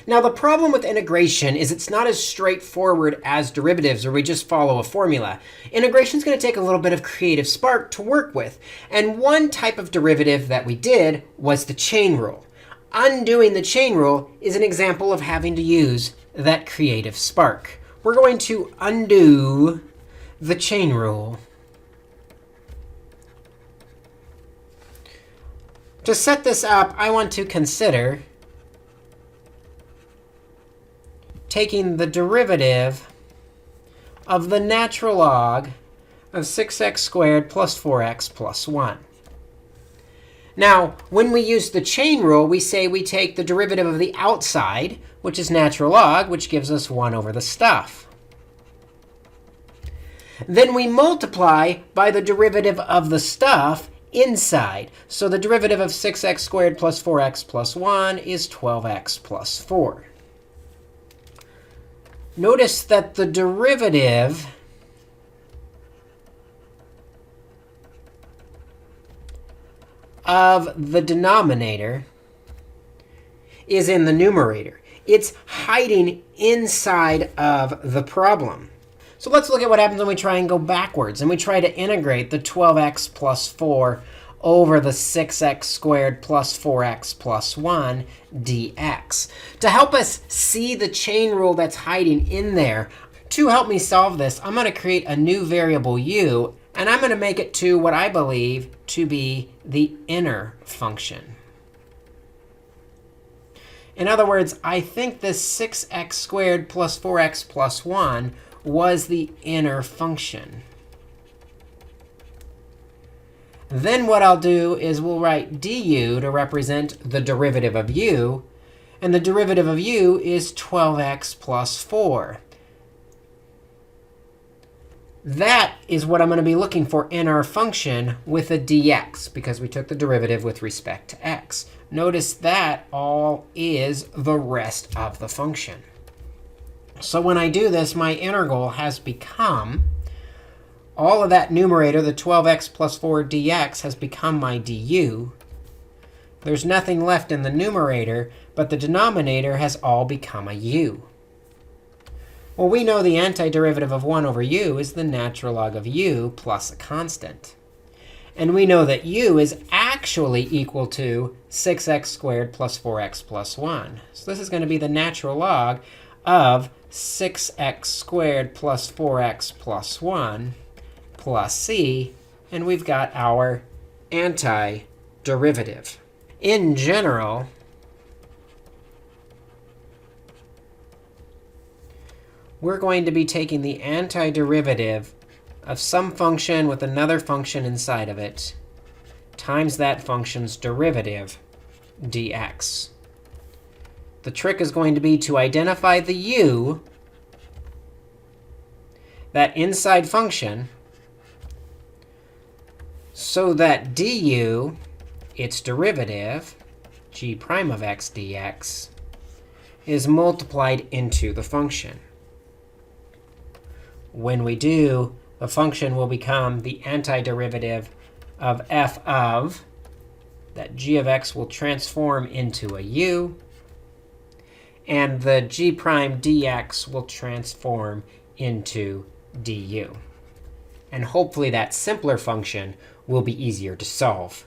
Now, the problem with integration is it's not as straightforward as derivatives where we just follow a formula. Integration is going to take a little bit of creative spark to work with. And one type of derivative that we did was the chain rule. Undoing the chain rule is an example of having to use that creative spark. We're going to undo the chain rule. To set this up, I want to consider taking the derivative of the natural log of 6x squared plus 4x plus 1. Now, when we use the chain rule, we say we take the derivative of the outside, which is natural log, which gives us 1 over the stuff. Then we multiply by the derivative of the stuff inside. So the derivative of 6x squared plus 4x plus 1 is 12x plus 4. Notice that the derivative of the denominator is in the numerator. It's hiding inside of the problem. So let's look at what happens when we try and go backwards and we try to integrate the 12x plus 4 over the 6x squared plus 4x plus 1 dx. To help us see the chain rule that's hiding in there, to help me solve this, I'm going to create a new variable u, and I'm going to make it to what I believe to be the inner function. In other words, I think this 6x squared plus 4x plus 1 was the inner function. Then what I'll do is we'll write du to represent the derivative of u. And the derivative of u is 12x plus 4. That is what I'm going to be looking for in our function with a dx, because we took the derivative with respect to x. Notice that all is the rest of the function. So when I do this, my integral has become all of that numerator, the 12x plus 4 dx, has become my du. There's nothing left in the numerator, but the denominator has all become a u. Well, we know the antiderivative of 1 over u is the natural log of u plus a constant. And we know that u is actually equal to 6x squared plus 4x plus 1. So this is going to be the natural log of 6x squared plus 4x plus 1 plus c. And we've got our antiderivative. In general, we're going to be taking the antiderivative of some function with another function inside of it times that function's derivative, dx. The trick is going to be to identify the u, that inside function, so that du, its derivative, g prime of x dx, is multiplied into the function. When we do, the function will become the antiderivative of f of, that g of x will transform into a u, and the g prime dx will transform into du. And hopefully that simpler function will be easier to solve.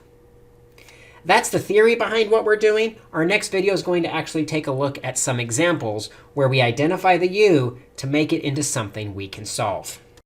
That's the theory behind what we're doing. Our next video is going to actually take a look at some examples where we identify the u to make it into something we can solve.